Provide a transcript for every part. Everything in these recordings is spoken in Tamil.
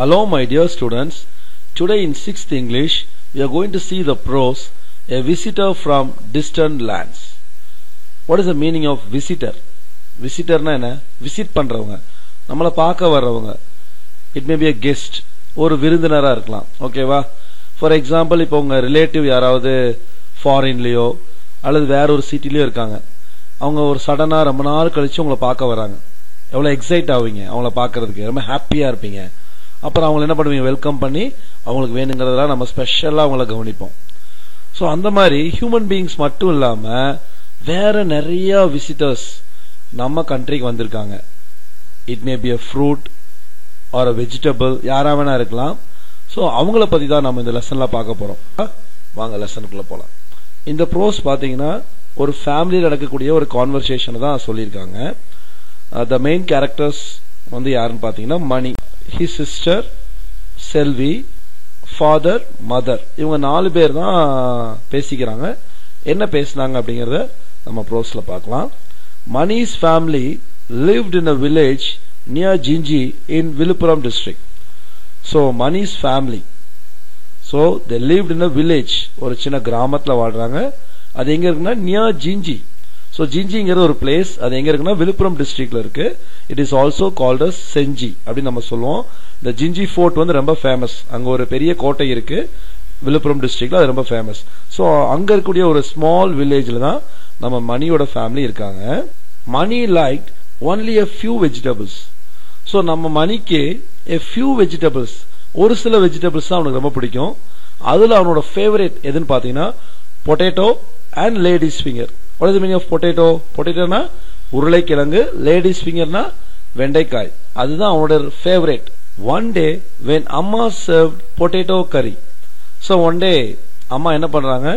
Hello my dear students, today in 6th English we are going to see the prose a visitor from distant lands. What is the meaning of visitor? Visitor na enna? Visit பண்றவங்க, நம்மள பார்க்க வர்றவங்க. It may be a guest, ஒரு விருந்தினரா இருக்கலாம். ஓகேவா? For example, இப்போ உங்க ரிலேட்டிவ் யாராவது ஃபாரின்லயோ அல்லது வேற ஒரு சிட்டிலயோ இருக்காங்க. அவங்க ஒரு சடனா ரொம்ப நாள் கழிச்சு உங்களை பார்க்க வராங்க. எவ்வளவு எக்ஸைட் ஆவீங்க அவங்கள பார்க்கிறதுக்கு, ரொம்ப ஹாப்பியா இருப்பீங்க. அப்புறம் அவங்க என்ன பண்ணுவீங்க, வெல்கம் பண்ணி அவங்களுக்கு வேணுங்கிறதெல்லாம் நம்ம ஸ்பெஷலா அவங்கள கவனிப்போம். ஸோ அந்த மாதிரி ஹியூமன் பீயிங்ஸ் மட்டும் இல்லாம வேற நிறைய விசிட்டர்ஸ் நம்ம கண்ட்ரிக்கு வந்திருக்காங்க. It may be a fruit or a vegetable, யாரா வேணா இருக்கலாம். ஸோ அவங்கள பத்தி தான் நம்ம இந்த லெசன்ல பார்க்க போறோம். வாங்க லெசனுக்குள்ள போலாம். இந்த ப்ரோஸ் பாத்தீங்கன்னா ஒரு ஃபேமிலியில் நடக்கக்கூடிய ஒரு கான்வர்சேஷன் தான் சொல்லியிருக்காங்க. த மெயின் கேரக்டர்ஸ் வந்து யாருன்னு பாத்தீங்கன்னா மணி, his sister, செல்வி, ஃபாதர், மதர், இவங்க 4 பேர் தான் பேசிக்கிறாங்க. என்ன பேசினாங்க அப்படிங்கறத நம்ம ப்ரோஸ்ல பார்க்கலாம். Mani's family lived in a village near Jinji in Viluppuram district. So Mani's family, so they lived in a village, ஒரு சின்ன கிராமத்துல வாழ்றாங்க. அது எங்க இருக்குன்னா near Jinji. So ஜிஞ்சிங்கிறது ஒரு பிளேஸ், அது எங்க இருக்குன்னா விழுப்புரம் டிஸ்ட்ரிக்ட்ல இருக்கு. It is also called as Senji அப்படின்னு நம்ம சொல்லுவோம். இந்த ஜிஞ்சி ஃபோர்ட் வந்து ரொம்ப ஃபேமஸ். அங்க ஒரு பெரிய கோட்டை இருக்கு விழுப்புரம் டிஸ்ட்ரிக்ட்ல, அது ரொம்ப ஃபேமஸ். ஸோ அங்க இருக்கக்கூடிய ஒரு ஸ்மால் வில்லேஜ்ல தான் நம்ம மணியோட ஃபேமிலி இருக்காங்க. Mani like only a few vegetables. So நம்ம மணிக்கு a few vegetables, ஒரு சில வெஜிடபிள்ஸ் தான் அவனுக்கு ரொம்ப பிடிக்கும். அதுல அவனோட ஃபேவரட் எதுன்னு பாத்தீங்கன்னா potato and ladies finger. What is the meaning of potato? Potato na உருளைக்கிழங்கு, ladies finger na வெண்டைக்காய். அதுதான் அவனோட ஃபேவரட். One day when அம்மா served potato curry. So one day அம்மா என்ன பண்றாங்க,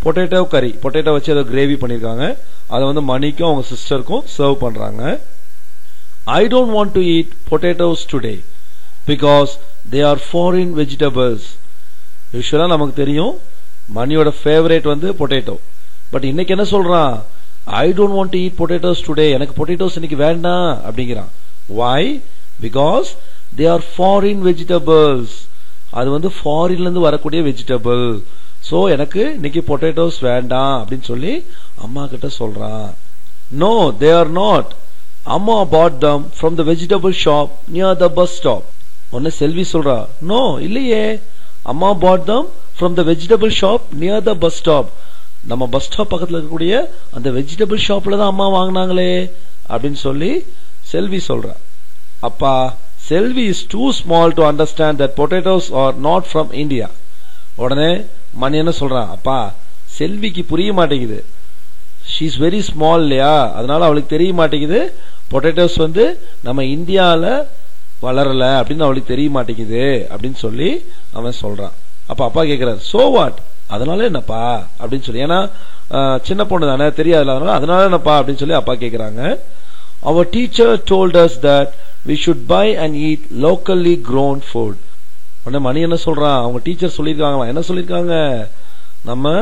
பொட்டேட்டோ கறி, பொட்டேட்டோ வச்சு ஏதோ கிரேவி பண்ணிருக்காங்க. அதை வந்து மணிக்கும் அவங்க சிஸ்டருக்கும் சர்வ் பண்றாங்க. I don't want to eat potatoes today because they are foreign vegetables. யூசுவலா நமக்கு தெரியும் மணியோட ஃபேவரட் வந்து பொட்டேட்டோ. பட் இன்னைக்கு என்ன சொல்றான், I don't want to eat potatoes today, எனக்கு பொட்டேட்டோஸ் இன்னைக்கு வேண்டாம் அப்படிங்கிறான். Why? Because they are foreign vegetables. அது வந்து ஃபாரின்ல இருந்து வரக்கூடிய வெஜிடபிள். சோ எனக்கு இன்னைக்கு பொட்டேட்டோஸ் வேண்டாம் அப்படின்னு சொல்லி அம்மா கிட்ட சொல்றான். No they are not. அம்மா bought them from the vegetable shop near the bus stop. உடனே செல்வி சொல்றா, நோ இல்லையே, அம்மா bought them from the vegetable shop near the bus stop. நம்ம பஸ் ஸ்டாப் பக்கத்துல இருக்கக்கூடிய அந்த வெஜிடபிள் ஷாப்ல தான் அம்மா வாங்கினாங்களே அப்படின்னு சொல்லி செல்வி சொல்ற. அப்பா, Selvi is too small to understand that potatoes are not from India. உடனே மணி என்ன சொல்றான், அப்பா செல்விக்கு புரிய மாட்டேங்குது, ஷீ இஸ் வெரி ஸ்மால் இல்லையா, அதனால அவளுக்கு தெரிய மாட்டேங்குது பொட்டேட்டோஸ் வந்து நம்ம இந்தியால வளரல அப்படின்னு அவளுக்கு தெரிய மாட்டேங்குது அப்படின்னு சொல்லி அவன் சொல்றான். அப்ப அப்பா கேக்குறாரு, சோ வாட், அதனால என்னப்பா அப்படின்னு சொல்லி, ஏன்னா சின்ன பொண்ணு தானே தெரியாது, அதனால என்னப்பா அப்படின்னு சொல்லி அப்பா கேக்குறாங்க. Our teacher told us that we should buy and eat locally grown food. உடனே மணி என்ன சொல்றான், அவங்க டீச்சர் சொல்லிருக்காங்களா, என்ன சொல்லிருக்காங்க, நம்ம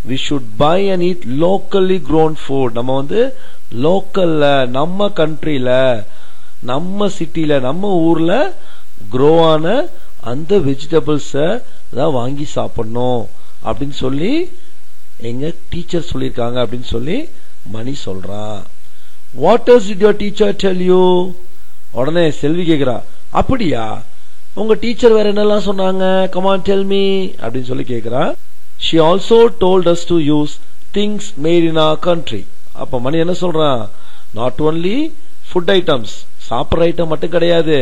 we should buy and eat locally grown food. நம்ம வந்து லோக்கல்ல, நம்ம கண்ட்ரில, நம்ம சிட்டில, நம்ம ஊர்ல க்ரோ ஆன அந்த வெஜிடபிள்ஸ தான் வாங்கி சாப்பிடணும் அப்படின்னு சொல்லி எங்க டீச்சர் சொல்லிருக்காங்க அப்படின்னு சொல்லி மணி சொல்றான். What else did your teacher tell you? உடனே செல்வி கேக்குறா, அப்படியா உங்க டீச்சர் வேற என்னெல்லாம் சொன்னாங்க, come on tell me அப்படின்னு சொல்லி கேக்குறா. She also told us to use things made in our country. அப்ப மணி என்ன சொல்றான், not only food items, சாப்பிட்ற ஐட்டம் மட்டும் கிடையாது,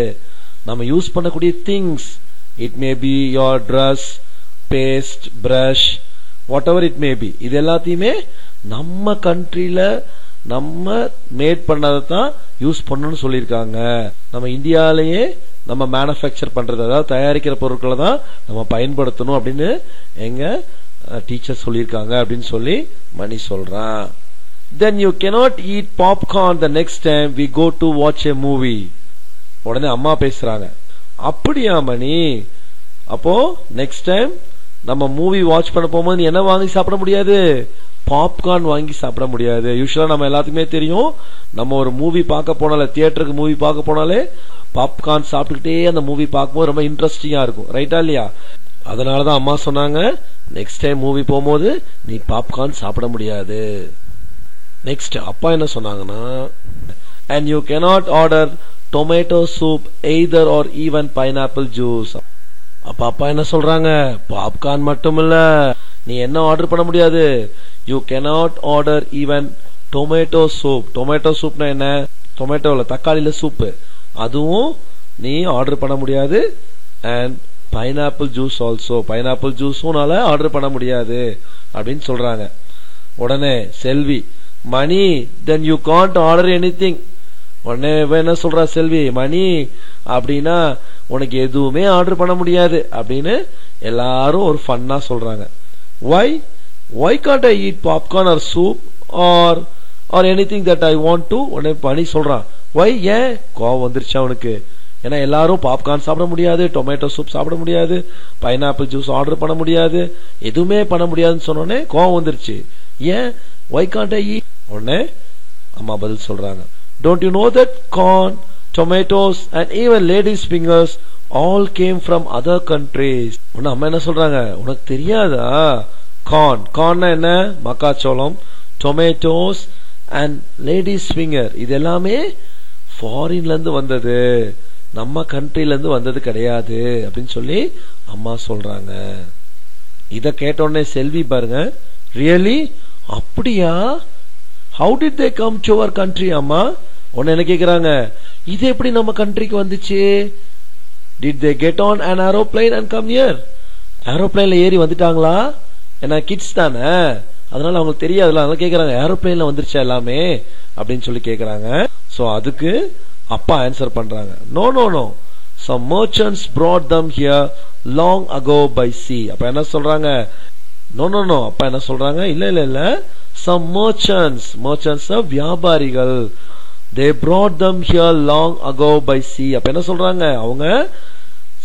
நம்ம யூஸ் பண்ணக்கூடிய things, it may be your dress, paste, brush, whatever it may be, இது எல்லாத்தையுமே நம்ம கண்ட்ரில நம்ம மேட் பண்ணதான் யூஸ் பண்ணணும்னு சொல்லியிருக்காங்க. நம்ம இந்தியாலேயே நம்ம மேனுஃபேக்சர் பண்றது, அதாவது தயாரிக்கிற பொருட்களை தான் நம்ம பயன்படுத்தணும் அப்படின்னு எங்க டீச்சர் சொல்லியிருக்காங்க அப்படின்னு சொல்லி மணி சொல்றான். Then you cannot eat popcorn the next time we go to watch a movie. உடனே அம்மா பேசுறாங்க, அப்படியா மணி, அப்போ நெக்ஸ்ட் டைம் நம்ம மூவி வாட்ச் பண்ண போகும்போது நீ என்ன வாங்கி சாப்பிட முடியாது, பாப்கார்ன் வாங்கி சாப்பிட முடியாது. யூசுவலா நம்ம எல்லாத்துக்குமே தெரியும், நம்ம ஒரு மூவி பார்க்க போனாலே, தியேட்டருக்கு மூவி பார்க்க போனாலே பாப்கார்ன் சாப்பிட்டுக்கிட்டே அந்த மூவி பார்க்கும்போது ரொம்ப இன்ட்ரெஸ்டிங்கா இருக்கும். ரைட்டா இல்லையா? அதனாலதான் அம்மா சொன்னாங்க, நெக்ஸ்ட் டைம் மூவி போகும்போது நீ பாப்கார்ன் சாப்பிட முடியாது. நெக்ஸ்ட் அப்பா என்ன சொன்னாங்கன்னா, and you cannot order tomato soup either or even pineapple juice. அப்பா என்ன சொல்றாங்க, பாப்கார்ன் மட்டும் இல்ல, நீ என்ன ஆர்டர் பண்ண முடியாது, you cannot order even tomato soup. Tomato சூப்னா என்ன, டொமேட்டோல தக்காளியில சூப்பு, அதுவும் நீ ஆர்டர் பண்ண முடியாது. And pineapple juice also, pineapple ஜூஸும் ஆர்டர் பண்ண முடியாது அப்படின்னு சொல்றாங்க. உடனே Selvi, Mani then you can't order anything. உடனே என்ன சொல்றா செல்வி, மணி அப்படின்னா உனக்கு எதுவுமே ஆர்டர் பண்ண முடியாது அப்படின்னு எல்லாரும் ஒரு ஃபன்னா சொல்றாங்க. why can't I eat popcorn or soup or anything that I want to? உடனே மணி சொல்றான், why? ஏன்? கோவம் வந்துருச்சு அவனுக்கு. ஏன்னா எல்லாரும் பாப்கார்ன் சாப்பிட முடியாது, டொமேட்டோ சூப் சாப்பிட முடியாது, பைனாப்பிள் ஜூஸ் ஆர்டர் பண்ண முடியாது, எதுவுமே பண்ண முடியாதுன்னு சொன்னோடனே கோவம் வந்துருச்சு. ஏன்? why can't I eat? உடனே அம்மா பதில் சொல்றாங்க, don't you know that corn, tomatoes and even ladies fingers all came from other countries? உடனே அம்மா என்ன சொல்றாங்க, உனக்கு தெரியாதா? கார்ன்னா என்ன, மக்காச்சோளம், tomatoes and ladies finger இது எல்லாமே ஃபாரின்ல இருந்து வந்தது, நம்ம கண்ட்ரில இருந்து வந்தது கிடையாது அப்படின்னு சொல்லி அம்மா சொல்றாங்க. இத கேட்ட உடனே செல்வி பாருங்க, ரியலி அப்படியா, how did they come to our country? அம்மா உடனே என்ன கேக்குறாங்க, இது எப்படி நம்ம கண்ட்ரிக்கு வந்துச்சு? did they get on an aeroplane and come here? ஏரோப்ளைன்ல ஏறி வந்துட்டாங்களா? ஏன்னா கிட்ஸ் தானே, அதனால அவங்களுக்கு தெரியாதுல, அதனால கேக்குறாங்க, ஏரோப்ளைன்ல வந்துருச்சா எல்லாமே அப்படின்னு சொல்லி கேக்குறாங்க. சோ அதுக்கு அப்பா ஆன்சர் பண்றாங்க, no no no, some merchants brought them here long ago by sea. அப்ப என்ன சொல்றாங்க, no no no, அப்பா என்ன சொல்றாங்க, இல்ல some merchants வியாபாரிகள், they brought them here long ago by sea. அப்ப என்ன சொல்றாங்க, அவங்க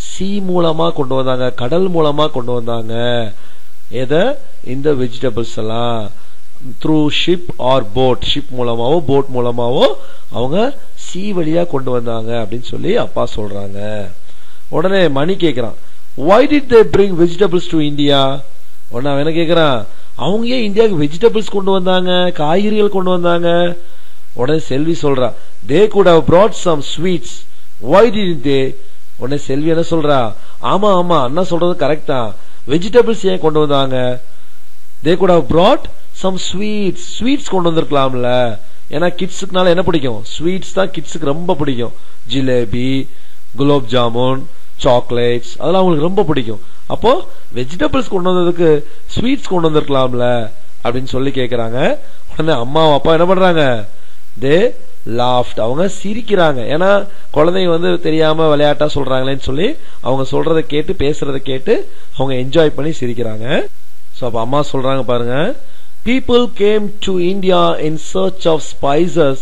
சி மூலமா கொண்டு வந்தாங்க, கடல் மூலமா கொண்டு வந்தாங்க. எத? இந்த வெஜிடபிள்ஸ் எல்லாம் through ship or boat, ship மூலமாவோ போட் மூலமாவோ அவங்க சி வழியா கொண்டு வந்தாங்க அப்படின்னு சொல்லி அப்பா சொல்றாங்க. உடனே மணி கேக்குறான், why did they bring vegetables to India? உடனே அவன் என்ன கேக்குறான், அவங்க ஏன் இந்தியாவுக்கு வெஜிடபிள்ஸ் கொண்டு வந்தாங்க, காய்கறிகள் கொண்டு வந்தாங்க? உடனே செல்வி சொல்றா, they could have brought some sweets. why didn't they? உடனே செல்வி என்ன சொல்றா, ஆமா ஆமா அண்ணா சொல்றது கரெக்ட் தான், வெஜிடபிள்ஸ் ஏன் கொண்டு வந்தாங்க? they could have brought some sweets. Sweets கொண்டு வந்திருக்கலாம்ல, ஏன்னா கிட்ஸுக்குனால என்ன பிடிக்கும், ஸ்வீட்ஸ் தான் கிட்ஸுக்கு ரொம்ப பிடிக்கும். ஜிலேபி, குலோப் ஜாமுன், சாக்லேட்ஸ் அதெல்லாம் அவங்களுக்கு ரொம்ப பிடிக்கும். அப்போ வெஜிடபிள்ஸ் கொண்டு வந்ததுக்கு ஸ்வீட்ஸ் கொண்டு வந்திருக்கலாம்ல அப்படின்னு சொல்லி கேக்குறாங்க. உடனே அம்மா அப்பா என்ன பண்றாங்க, தே லாஃப்ட், அவங்க சிரிக்கிறாங்க. ஏன்னா குழந்தைங்க தெரியாம விளையாட்டா சொல்றாங்களேன்னு சொல்லி அவங்க சொல்றதை கேட்டு பேசுறதை கேட்டு அவங்க என்ஜாய் பண்ணி சிரிக்கிறாங்க. சோ அப்ப அம்மா சொல்றாங்க பாருங்க, people came to India in search of spices,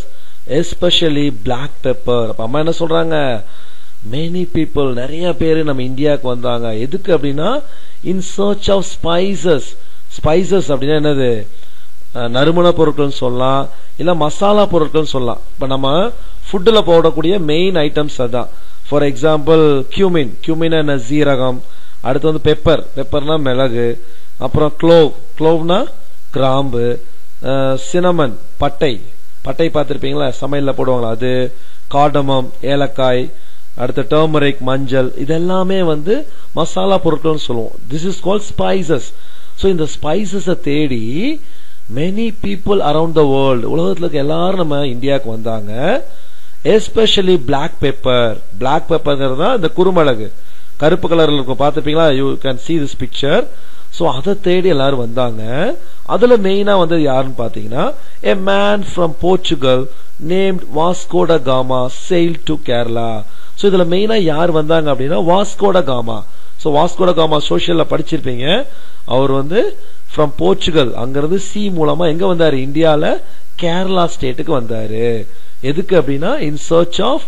especially black pepper. அப்ப அம்மா என்ன சொல்றாங்க, many people, நிறைய பேரு நம்ம இந்தியாவுக்கு வந்தாங்க. எதுக்கு அப்படின்னா in search of spices. spices அப்படின்னா என்னது, நறுமண பொருட்கள் சொல்லலாம், இல்ல மசாலா பொருட்கள் சொல்லலாம். இப்ப நம்ம ஃபுட்ல போடக்கூடிய மெயின் ஐட்டம்ஸ் அதான். ஃபார் எக்ஸாம்பிள் கியூமின் என்ன, சீரகம். அடுத்து பெப்பர்னா மிளகு. அப்புறம் க்ளோவ்னா கிராம்பு. சினமன் பட்டை பார்த்திருப்பீங்களா, சமையல்ல போடுவாங்களா அது. கார்டமம் ஏலக்காய். அடுத்து டர்மரிக் மஞ்சள். இதெல்லாமே மசாலா பொருட்கள் சொல்லுவோம். This is called spices. So இந்த ஸ்பைசஸ தேடி many people around the world, உலகத்துல இருக்க எல்லாரும் நம்ம இந்தியாவுக்கு வந்தாங்க. எஸ்பெஷலி பிளாக் பெப்பர்ங்கிறது தான் இந்த குறுமிளகு, கருப்பு கலர்ல இருக்கும், பாத்துப்பீங்களா, you can see this picture. சோ அதை தேடி எல்லாரும் வந்தாங்க. அதுல மெயினா யாருன்னு பாத்தீங்கன்னா, a man from Portugal named Vasco da Gama sailed to Kerala. So இதுல மெயினா யார் வந்தாங்க அப்படின்னா வாஸ்கோ ட காமா. சோ வாஸ்கோ ட காமா சோசியல்ல படிச்சிருப்பீங்க. அவர் ஃப்ரம் போர்ச்சுகல், அங்கிருந்து சி மூலமா எங்க வந்தாரு, இந்தியால கேரளா ஸ்டேட்டுக்கு வந்தாரு. எதுக்கு அப்படின்னா in search of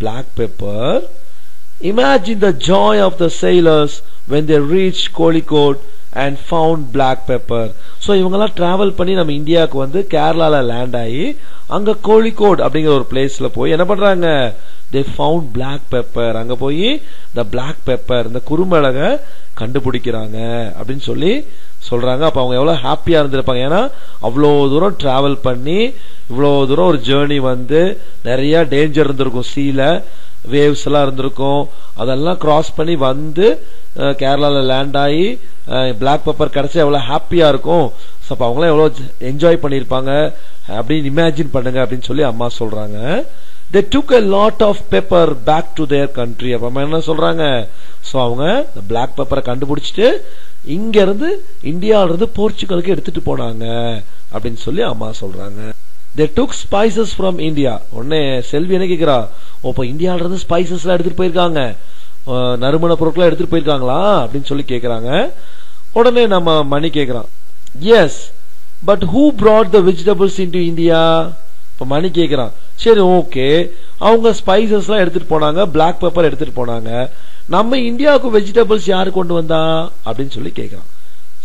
black pepper. Imagine the joy of the sailors when they reached Kozhikode and found black pepper. So இவங்கெல்லாம் டிராவல் பண்ணி நம்ம இந்தியாவுக்கு கேரளால லேண்ட் ஆகி அங்க கோழிக்கோட் அப்படிங்கிற ஒரு பிளேஸ்ல போய் என்ன பண்றாங்க, they found black pepper. அங்க போய் the black pepper இந்த குறுமிளகை கண்டுபிடிக்கிறாங்க அப்படின்னு சொல்லி சொல்றாங்க. அப்ப அவங்க எவ்வளவு ஹாப்பியா இருந்திருப்பாங்க. ஏன்னா அவ்வளவு தூரம் டிராவல் பண்ணி இவ்வளவு தூரம் ஒரு ஜேர்னி வந்து நிறைய டேஞ்சர் இருந்திருக்கும், சீல வேவ்ஸ் எல்லாம் இருந்திருக்கும், அதெல்லாம் கிராஸ் பண்ணி வந்து கேரளால லேண்ட் ஆகி பிளாக் பெப்பர் கிடைச்சா எவ்வளவு ஹாப்பியா இருக்கும். அப்ப அவங்களாம் எவ்வளவு என்ஜாய் பண்ணிருப்பாங்க அப்படின்னு இமேஜின் பண்ணுங்க அப்படின்னு சொல்லி அம்மா சொல்றாங்க. They took a lot of pepper back to their country. அப்ப அம்மா என்ன சொல்றாங்க, சோ அவங்க பிளாக் பெப்பரை கண்டுபிடிச்சிட்டு இங்க இருந்து இந்தியால இருந்து போர்ச்சுகலுக்கு எடுத்துட்டு போனாங்க அப்படின்னு சொல்லி அம்மா சொல்றாங்க. They took spices from India. உடனே செல்வி என்ன கேக்குறா, இப்ப இந்தியால இருந்து ஸ்பைசஸ் எல்லாம் எடுத்துட்டு போயிருக்காங்க, நறுமண பொருட்களை எடுத்துட்டு போயிருக்காங்களா அப்படின்னு சொல்லி கேக்குறாங்க. உடனே நம்ம மணி கேக்குறான், yes but who brought the vegetables into India? இப்ப மணி கேக்குறான், சரி ஓகே அவங்க ஸ்பைசஸ் எல்லாம் எடுத்துட்டு போனாங்க, பிளாக் பெப்பர் எடுத்துட்டு போனாங்க, நம்ம இந்தியாவுக்கு வெஜிடபிள்ஸ் யாரு கொண்டு வந்தா அப்படின்னு சொல்லி கேக்குறான்.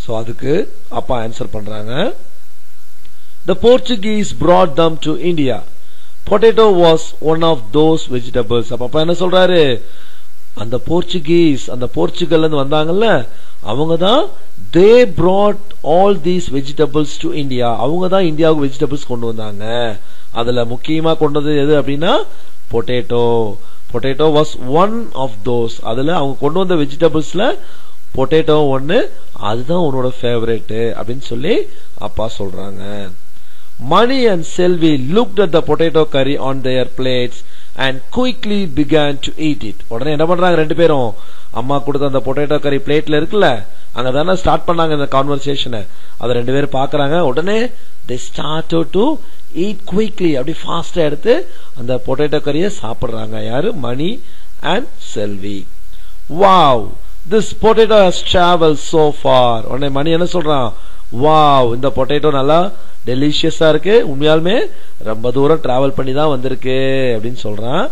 சோ அதுக்கு அப்பா ஆன்சர் பண்றாங்க, the Portuguese brought them to India. Potato was one of those vegetables. அப்பா என்ன சொல்றாரு, அந்த போர்ச்சுகீஸ் அந்த போர்ச்சுகல்ல இருந்து வந்தாங்கல்ல அவங்க தான் they brought all these vegetables to India. அவங்க தான் இந்தியாவுக்கு வெஜிடபிள்ஸ் கொண்டு வந்தாங்க. அதுல முக்கியமா கொண்டு வந்தது எது அப்படின்னா potato. Potato was one of those. அதுல அவங்க கொண்டு வந்த வெஜிடபிள்ஸ்ல பொட்டேட்டோ ஒன்னு, அதுதான் உன்னோட ஃபேவரட் அப்படின்னு சொல்லி அப்பா சொல்றாங்க. Mani and Selvi looked at the potato curry on their plates and quickly began to eat it. உடனே என்ன பண்றாங்க ரெண்டு பேரும், அம்மா கொடுத்த அந்த பொட்டேட்டோ கறி பிளேட்ல இருக்குல்ல அங்கதானே ஸ்டார்ட் பண்ணாங்க இந்த கான்வர்சேஷனை, அதை ரெண்டு பேரும் பாக்குறாங்க. உடனே they started to eat quickly. அப்படி ஃபாஸ்டா எடுத்து அந்த பொட்டேட்டோ கறியை சாப்பிடுறாங்க. யாரு, Mani and Selvi. Wow, this potato has traveled so far. உடனே மணி என்ன சொல்றான், வாவ் இந்த பொட்டேட்டோ நல்லா டெலிஷியஸா இருக்கு, உண்மையாலுமே ரொம்ப தூரம் டிராவல் பண்ணி தான் வந்திருக்கு அப்படின்னு சொல்றான்.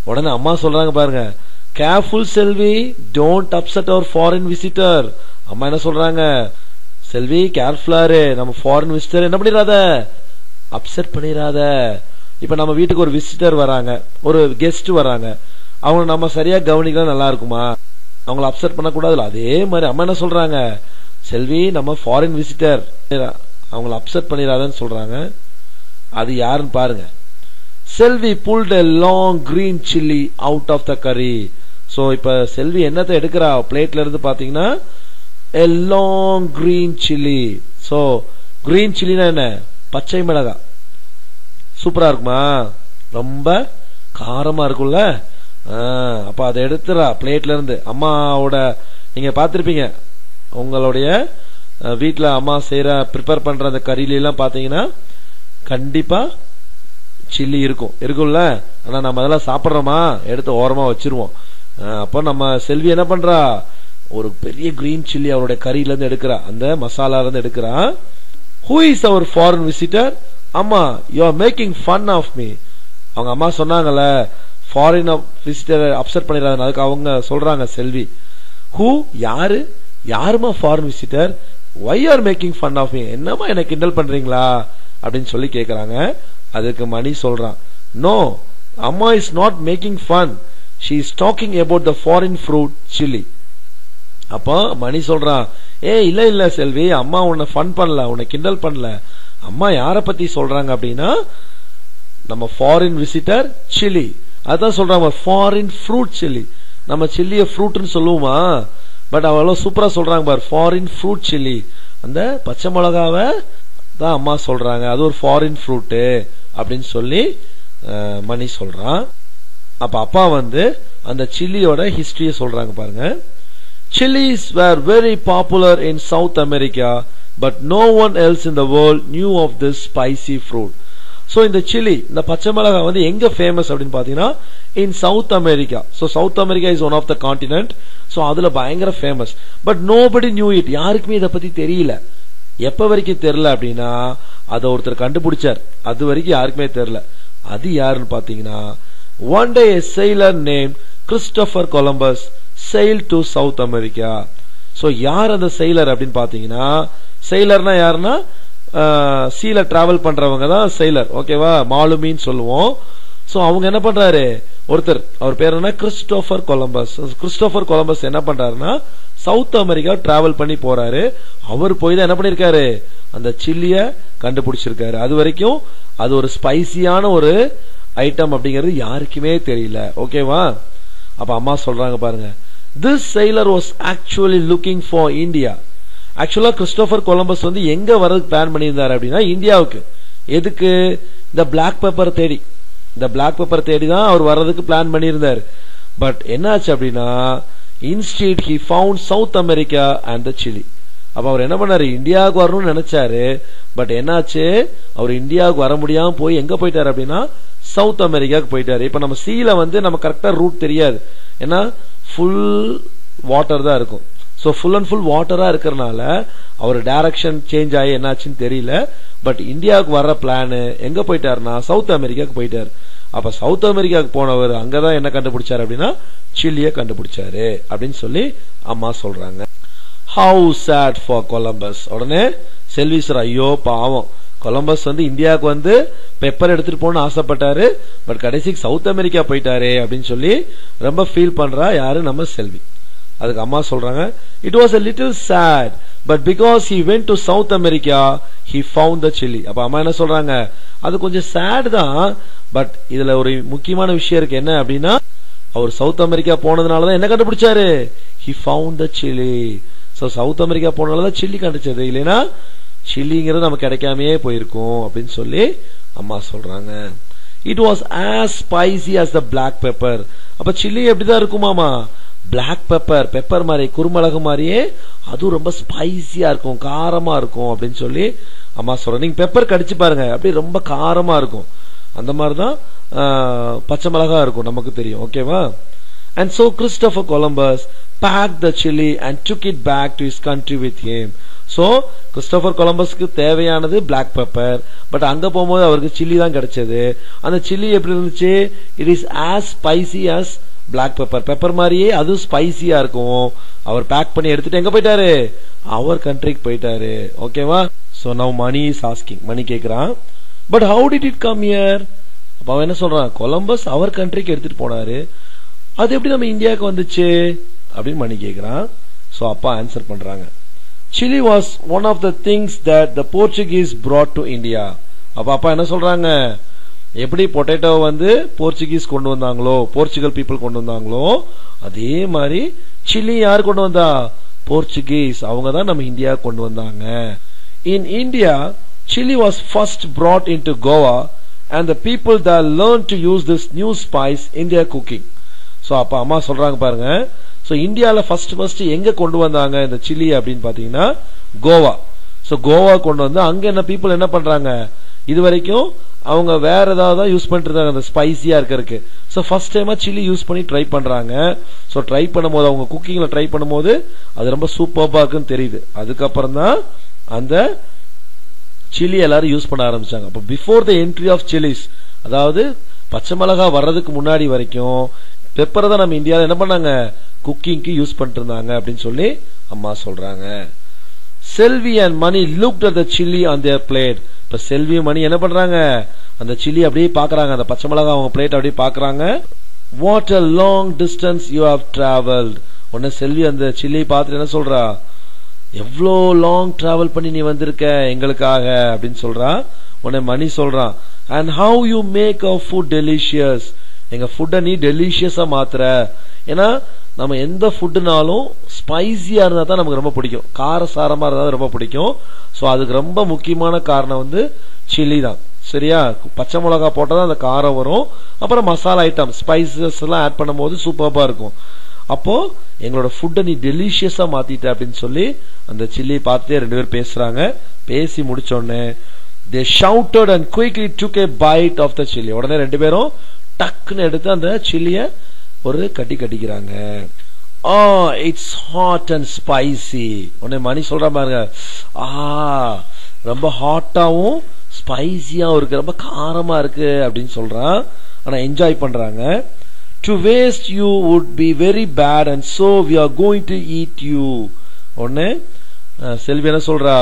உடனே அம்மா சொல்றாங்க பாருங்க, careful Selvi, don't upset our foreign visitor. அம்மா என்ன சொல்றாங்க, செல்வி கேர்ஃபுல்லா இரு, நம்ம ஃபாரின் விசிட்டர் என்ன பண்ணிடாத, அப்செட் பண்ணிடாத. இப்ப நம்ம வீட்டுக்கு ஒரு விசிட்டர் வராங்க, ஒரு கெஸ்ட் வராங்க, அவங்க நம்ம சரியா கவனிக்கலாம் நல்லா இருக்குமா, அவங்கள அப்செட் பண்ண கூடாதுல. அதே மாதிரி அம்மா என்ன சொல்றாங்க, செல்வி நம்ம ஃபாரின் விசிட்டர், அவங்கள அப்செட் பண்ணிடாதன்னு சொல்றாங்க. அது யாருன்னு பாருங்க. செல்வி pulled a long green chili out of the curry. So இப்ப செல்வி என்னத்தை எடுக்கிறா பிளேட்ல இருந்து பாத்தீங்கன்னா a long green chili. So green chilliனா என்ன, பச்சை மிளகாய். சூப்பரா இருக்குமா, ரொம்ப காரமா இருக்கும்ல. அப்ப அதை எடுத்துறா பிளேட்ல இருந்து. அம்மாவோட நீங்க பாத்திருப்பீங்க உங்களுடைய வீட்டுல அம்மா செய்யற ப்ரிப்பேர் பண்ற அந்த கறியில எல்லாம் பாத்தீங்கன்னா கண்டிப்பா சில்லி இருக்கும்ல. ஆனா நம்ம அதெல்லாம் சாப்பிடுறோமா, எடுத்து ஓரமா வச்சிருவோம். அப்ப நம்ம செல்வி என்ன பண்றா, ஒரு பெரிய கிரீன் சில்லி அவருடைய கறியில இருந்து எடுக்கிறா, அந்த மசாலா இருந்து எடுக்கிறா. Who is our foreign visitor? அம்மா, you are making fun of me. அவங்க அம்மா சொன்னாங்கல்ல ஃபாரின் விசிட்டர் அப்செட் பண்ணிடாத, அதுக்கு அவங்க சொல்றாங்க செல்வி, ஹூ யாரு, யாருமா foreign visitor, why you are making fun of me, என்னமா என்ன கிண்டல் பண்றீங்களா அப்படின்னு சொல்லி கேக்குறாங்க. அதுக்கு மணி சொல்றான், no, அம்மா is not making fun, she is talking about the foreign fruit chili. அப்ப மணி சொல்றான், இல்ல இல்ல செல்வி, அம்மா உன்னை ஃபன் பண்ணல, உன்னை கிண்டல் பண்ணல. அம்மா யார பத்தி சொல்றாங்க அப்படின்னா நம்ம ஃபாரின் விசிட்டர் சில்லி, அதான் சொல்றாங்க ஃபாரின் ஃப்ரூட் சில்லி. நம்ம சில்லிய ஃப்ரூட்னு சொல்லுவோமா, பட் அவ்வளவு சூப்பரா சொல்றாங்க பாரு, ஃபாரின் ஃப்ரூட் சில்லி. அந்த பச்சை மிளகாவை தான் அம்மா சொல்றாங்க, அது ஒரு ஃபாரின் ஃப்ரூட் அப்படின்னு சொல்லி மணி சொல்றான். அப்ப அப்பா வந்து அந்த சில்லியோட ஹிஸ்டரிய சொல்றாங்க பாருங்க. Chilies were very popular in South America, but no one else in the world knew of this spicy fruit. So இந்த சில்லி, இந்த பச்சை மிளகாய் வந்து எங்க ஃபேமஸ் அப்படின்னு பாத்தீங்கன்னா in South America. So South America is one of the continent. So அதுல பயங்கர famous. But nobody knew it. யாருக்குமே இத பத்தி தெரியல. எப்ப வரைக்கும் தெரியல அப்படின்னா அத ஒருத்தர் கண்டுபிடிச்சார், அது வரைக்கும் யாருக்குமே தெரியல. அது யாருன்னு பாத்தீங்கன்னா one day a sailor named Christopher Columbus sailed to South America. So யார் அந்த sailor அப்படின்னு பாத்தீங்கன்னா, sailorனா யாருன்னா சீல டிராவல் பண்றவங்க தான் sailor, ஓகேவா, மாலுமின்னு சொல்லுவோம். சோ அவங்க என்ன பண்றாரு, ஒருத்தர், அவர் பேர் என்ன, கிறிஸ்டோபர் கொலம்பஸ். கிறிஸ்டோபர் கொலம்பஸ் என்ன பண்றாருன்னா சவுத் அமெரிக்கா டிராவல் பண்ணி போறாரு. அவர் போய் தான் என்ன பண்ணிருக்காரு, அந்த சில்லிய கண்டுபிடிச்சிருக்காரு. அது வரைக்கும் அது ஒரு ஸ்பைசியான ஒரு ஐட்டம் அப்படிங்கிறது யாருக்குமே தெரியல. ஓகேவா? அப்ப அம்மா சொல்றாங்க பாருங்க, this sailor was actually looking for India. ஆக்சுவலா கிறிஸ்டோபர் கொலம்பஸ் வந்து எங்க வரதுக்கு பிளான் பண்ணியிருந்தாரு அப்படின்னா இந்தியாவுக்கு. எதுக்கு? இந்த பிளாக் பெப்பர் தேடி, இந்த பிளாக் பெப்பர் தேடி தான் அவர் வர்றதுக்கு பிளான் பண்ணியிருந்தார். பட் என்னாச்சு அப்படின்னா instead he found South America and the Chile. அப்ப அவர் என்ன பண்ணாரு, இந்தியாவுக்கு வரணும்னு நினைச்சாரு. பட் என்னாச்சு, அவர் இந்தியாவுக்கு வர முடியாம போய் எங்க போயிட்டாரு அப்படின்னா சவுத் அமெரிக்காவுக்கு போயிட்டாரு. இப்ப நம்ம சீல வந்து நம்ம கரெக்டா ரூட் தெரியாது, ஏன்னா ஃபுல் வாட்டர் தான் இருக்கும். சோ ஃபுல் அண்ட் ஃபுல் வாட்டரா இருக்கிறதுனால அவர் டைரக்ஷன் சேஞ்ச் ஆகி என்னாச்சுன்னு தெரியல. பட் இந்தியாவுக்கு வர்ற பிளான் எங்க போயிட்டாருன்னா சவுத் அமெரிக்காவுக்கு போயிட்டாரு. அப்ப சவுத் அமெரிக்காவுக்கு போனவர் அங்கதான் என்ன கண்டுபிடிச்சாரு அப்படின்னா சில்லிய கண்டுபிடிச்சாரு அப்படின்னு சொல்லி அம்மா சொல்றாங்க. How sad for Columbus. உடனே செல்வி சார், ஐயோ பாவம், கொலம்பஸ் வந்து இந்தியாவுக்கு வந்து பெப்பர் எடுத்துட்டு போன ஆசைப்பட்டாரு, பட் கடைசிக்கு சவுத் அமெரிக்கா போயிட்டாரு அப்படின்னு சொல்லி ரொம்ப ஃபீல் பண்றா யாரு, நம்ம செல்வி. அதுக்கு அம்மா சொல்றாங்க, it was a little sad but because he went to South America he found the chili. அப்ப அம்மா என்ன சொல்றாங்க, அது கொஞ்சம் சேட் தான், பட் இதுல ஒரு முக்கியமான விஷயம் இருக்கு. என்ன அப்படின்னா அவர் சவுத் அமெரிக்கா போனதுனாலதான் என்ன கண்டுபிடிச்சாரு, he found the chili. So South America போனதுனாலதான் சில்லி கண்டுச்சது, இல்லைன்னா சில்லிங்கிறது நமக்கு கிடைக்காமையே போயிருக்கும் அப்படின்னு சொல்லி அம்மா சொல்றாங்க. It was as spicy as the black pepper. அப்ப சில்லி எப்படிதான் இருக்குமாமா, பிளாக் பெப்பர், பெப்பர் மாதிரி குறுமிளகு மாதிரியே அதுவும் ரொம்ப ஸ்பைசியா இருக்கும், காரமா இருக்கும் அப்படின்னு சொல்லி அம்மா சொல்ற. நீங்க பெப்பர் கடிச்சு பாருங்க, அப்படி ரொம்ப காரமா இருக்கும். அந்த மாதிரிதான் பச்சை மிளகா இருக்கும், நமக்கு தெரியும். ஓகேவா? And so Christopher Columbus packed the chili and took it back to his country with him. So Christopher கொலம்பஸ்க்கு தேவையானது பிளாக் பெப்பர், பட் அங்க போகும்போது அவருக்கு சில்லி தான் கிடைச்சது. அந்த சில்லி எப்படி இருந்துச்சு, it is as spicy as black pepper. Pepper மாதிரியே அது ஸ்பைசியா இருக்கும். அவர் பேக் பண்ணி எடுத்துட்டு எங்க போயிட்டாரு, அவர் கண்ட்ரிக்கு போயிட்டாரு. ஓகேவா? So now money is asking, மணி கேக்குறான், but how did it come here? அப்ப அவன் என்ன சொல்றான், கொலம்பஸ் அவர் கண்ட்ரிக்கு எடுத்துட்டு போனாரு, அது எப்படி நம்ம இந்தியாவுக்கு வந்துச்சு அப்படின்னு மணி கேக்குறான். சோ அப்பா ஆன்சர் பண்றாங்க, Chili was one of the things that the Portuguese brought to India. அப்ப அப்பா என்ன சொல்றாங்க, எப்படி பொட்டேட்டோ வந்து போர்ச்சுகீஸ் கொண்டு வந்தாங்களோ, போர்ச்சுகல் பீப்புள் கொண்டு வந்தாங்களோ, அதே மாதிரி சில்லி யார் கொண்டு வந்தா, போர்ச்சுகீஸ். அவங்க தான் நம்ம இந்தியா கொண்டு வந்தாங்க. In India, chili was first brought into Goa and the people that learned to use this new spice in their cooking. So அப்ப அம்மா சொல்றாங்க பாருங்க, சோ இந்தியால ஃபர்ஸ்ட் எங்க கொண்டு வந்தாங்க இந்த சில்லி அப்படின்னு பாத்தீங்கன்னா கோவா. சோ கோவா கொண்டு வந்து அங்க என்ன பீப்புள் என்ன பண்றாங்க, இது வரைக்கும் அவங்க வேற ஏதாவது யூஸ் பண்ணிட்டு இருந்தாங்க அந்த ஸ்பைசியா இருக்கிறதுக்கு. சோ ஃபர்ஸ்ட் டைமா சில்லி யூஸ் பண்ணி ட்ரை பண்றாங்க. சோ ட்ரை பண்ணும்போது அவங்க குக்கிங்ல ட்ரை பண்ணும்போது அது ரொம்ப சூப்பர்பா இருக்குன்னு தெரியுது. அதுக்கப்புறம் தான் அந்த சில்லி எல்லாரும் யூஸ் பண்ண ஆரம்பிச்சாங்க. அப்ப before the entry of chillies, அதாவது பச்சை மிளகா வர்றதுக்கு முன்னாடி வரைக்கும் பெப்பரை தான் நம்ம இந்தியாவில் என்ன பண்ணாங்க, குக்கிங்க்கு யூஸ் பண்ணிட்டு இருந்தாங்க அப்படின்னு சொல்லி அம்மா சொல்றாங்க. Selvi and Mani looked at the chilli on their plate. இப்ப செல்வி மணி என்ன பண்றாங்க, அந்த சில்லி அப்படியே பாக்குறாங்க, அந்த பச்சை மிளகா அவங்க பிளேட் அப்படியே பாக்குறாங்க. What a long distance you have traveled. உடனே செல்வி அந்த சில்லி பார்த்துட்டு என்ன சொல்றா, எவ்வளோ லாங் டிராவல் பண்ணி நீ வந்திருக்க எங்களுக்காக அப்படின்னு சொல்றா. உடனே மணி சொல்றான், and how you make our food delicious. எங்க ஃபுட்டை நீ டெலிஷியஸா மாத்துற. ஏன்னா நம்ம எந்த ஃபுட்டுனாலும் ஸ்பைசியா இருந்தா தான் நமக்கு ரொம்ப பிடிக்கும், காரசாரமா இருந்தா ரொம்ப பிடிக்கும். சோ அதுக்கு ரொம்ப முக்கியமான காரணம் வந்து சில்லி தான். சரியா? பச்சை மிளகா போட்டாதான் அந்த காரம் வரும். அப்புறம் மசாலா ஐட்டம் ஸ்பைசஸ் எல்லாம் ஆட் பண்ணும் போது சூப்பர்பா இருக்கும். அப்போ எங்களோட ஃபுட்டை நீ டெலிஷியஸா மாத்திட்ட அப்படின்னு சொல்லி அந்த சில்லி பார்த்துட்டே ரெண்டு பேரும் பேசுறாங்க. பேசி முடிச்ச உடனே they shouted and quickly took a bite of the chili. உடனே ரெண்டு பேரும் டக்குன்னு எடுத்து அந்த சில்லிய ஒரு கட்டிக்கிறாங்க. It's hot and spicy. உடனே மணி சொல்ற பாருங்க, ரொம்ப ஹாட்டாவும் ஸ்பைசியாவும் இருக்கு, ரொம்ப காரமா இருக்கு அப்படின்னு சொல்றான். ஆனா என்ஜாய் பண்றாங்க. To waste you would be very bad and so we are going to eat you. உடனே செல்வி என்ன சொல்றா,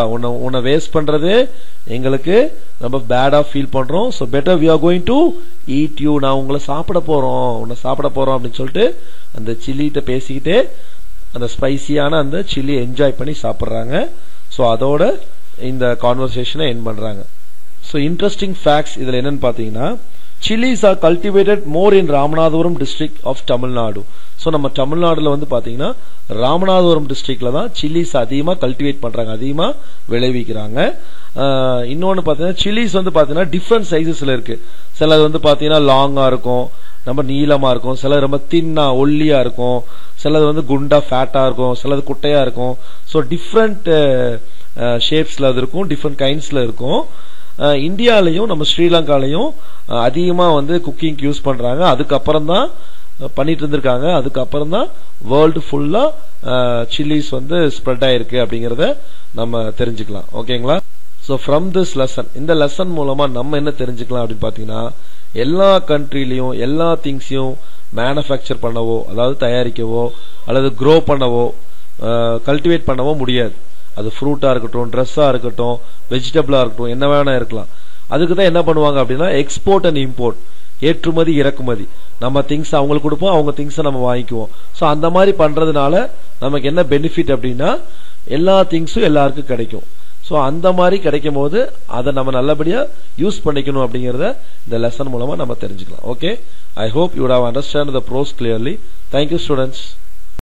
உன்னை வேஸ்ட் பண்றது எங்களுக்கு நம்ம பேடா ஃபீல் பண்றோம். So better we are going to eat you, நான் உங்களை சாப்பிட போறோம், உன்னை சாப்பிட போறோம் அப்படின்னு சொல்லிட்டு அந்த சில்லிகிட்ட பேசிக்கிட்டே அந்த ஸ்பைசியான அந்த சில்லி என்ஜாய் பண்ணி சாப்பிட்றாங்க. ஸோ அதோட இந்த கான்வர்சேஷனை எண்ட் பண்றாங்க. ஸோ இன்ட்ரெஸ்டிங் ஃபேக்ட்ஸ் இதுல என்னன்னு பாத்தீங்கன்னா, chilies are cultivated more in Ramanathapuram district of Tamil Nadu. So நம்ம தமிழ்நாடுல வந்து பாத்தீங்கன்னா ராமநாதபுரம் டிஸ்ட்ரிக்ட்ல தான் சில்லிஸ் அதிகமா கல்டிவேட் பண்றாங்க, அதிகமா விளைவிக்கிறாங்க. இன்னொன்னு பாத்தீங்கன்னா சில்லிஸ் வந்து பாத்தீங்கன்னா டிஃப்ரெண்ட் சைசஸ்ல இருக்கு. சிலது வந்து பாத்தீங்கன்னா லாங்கா இருக்கும், ரொம்ப நீளமா இருக்கும், சிலது ரொம்ப தின்னா ஒல்லியா இருக்கும், சிலது வந்து குண்டா ஃபேட்டா இருக்கும், சிலது குட்டையா இருக்கும். ஸோ டிஃப்ரெண்ட் ஷேப்ஸ்ல அது இருக்கும், டிஃப்ரெண்ட் கைண்ட்ஸ்ல இருக்கும். இந்தியாலையும் நம்ம ஸ்ரீலங்காலையும் அதிகமா வந்து குக்கிங் யூஸ் பண்றாங்க. அதுக்கப்புறம் தான் பண்ணிட்டு இருந்திருக்காங்க. அதுக்கப்புறம் தான் வேர்ல்டு ஃபுல்லா சில்லிஸ் வந்து ஸ்ப்ரெட் ஆயிருக்கு அப்படிங்கறத நம்ம தெரிஞ்சுக்கலாம். ஓகேங்களா? ஸோ ஃப்ரம் திஸ் லெசன், இந்த லெசன் மூலமா நம்ம என்ன தெரிஞ்சுக்கலாம் அப்படின்னு பாத்தீங்கன்னா, எல்லா கண்ட்ரிலையும் எல்லா திங்ஸையும் மேனுஃபேக்சர் பண்ணவோ, அதாவது தயாரிக்கவோ அல்லது க்ரோ பண்ணவோ கல்டிவேட் பண்ணவோ முடியாது. அது ஃப்ரூட்டா இருக்கட்டும், ட்ரெஸ்ஸா இருக்கட்டும், வெஜிடபிளா இருக்கட்டும், என்ன வேணா இருக்கலாம். அதுக்கு தான் என்ன பண்ணுவாங்க அப்படின்னா எக்ஸ்போர்ட் அண்ட் இம்போர்ட், ஏற்றுமதி இறக்குமதி. நம்ம திங்ஸ் அவங்களுக்கு கொடுப்போம், அவங்க திங்ஸை நம்ம வாங்கிக்குவோம். ஸோ அந்த மாதிரி பண்றதுனால நமக்கு என்ன பெனிஃபிட் அப்படின்னா எல்லா திங்ஸும் எல்லாருக்கும் கிடைக்கும். ஸோ அந்த மாதிரி கிடைக்கும் போது அதை நம்ம நல்லபடியா யூஸ் பண்ணிக்கணும் அப்படிங்கறத இந்த லெசன் மூலமா நம்ம தெரிஞ்சுக்கலாம். Okay, I hope you would have understand the pros clearly. Thank you students.